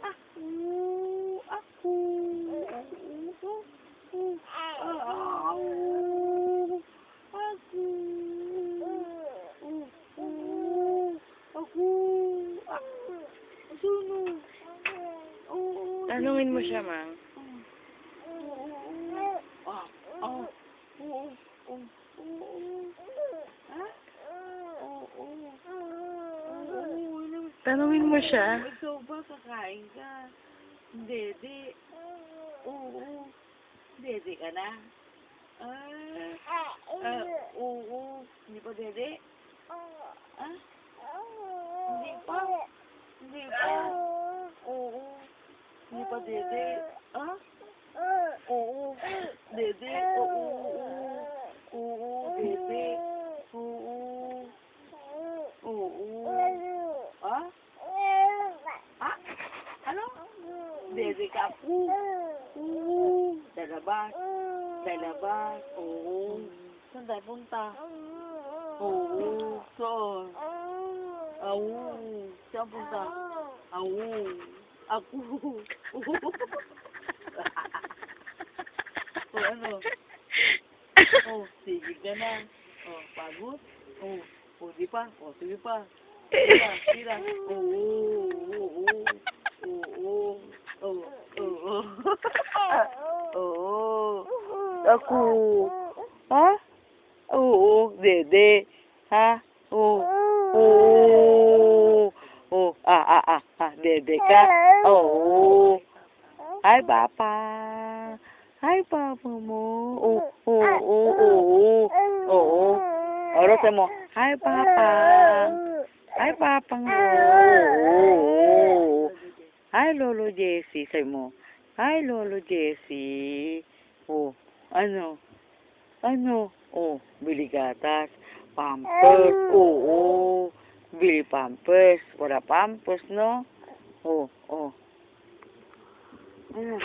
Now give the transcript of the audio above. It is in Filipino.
Ako. Tanungin mo siya, Mang. Tanungin mo siya. Ikaw ba kakain ka? Dede. Oo. Dede ka na? Oo. Hindi pa dede? Hindi pa? Hindi pa? Oo. Hindi pa dede? Oo. Dede? Oo. Oo. Dede? Oo. Oo. Ano? Dede ka? Lalabas? Lalabas? Oo. Saan tayo punta? Oo. Saan? Saan punta? Ako. Ano? Sige ka na. Pagod? Di pa? Sige pa. Tira. Oo. Ako. Ha? Oo. Dede. Ha? Oo. Dede ka? Oo. Hi, Papa. Hi, Papa mo. Oo. Oras mo. Hi, Papa. Hi, Papa mo. Oo. Hi, Lolo Jessie. Say mo. Hi, Lolo Jessie. Ano? Bili gatas. Pampers. Oo. Bili pampers. Wala pampers, no? Ano?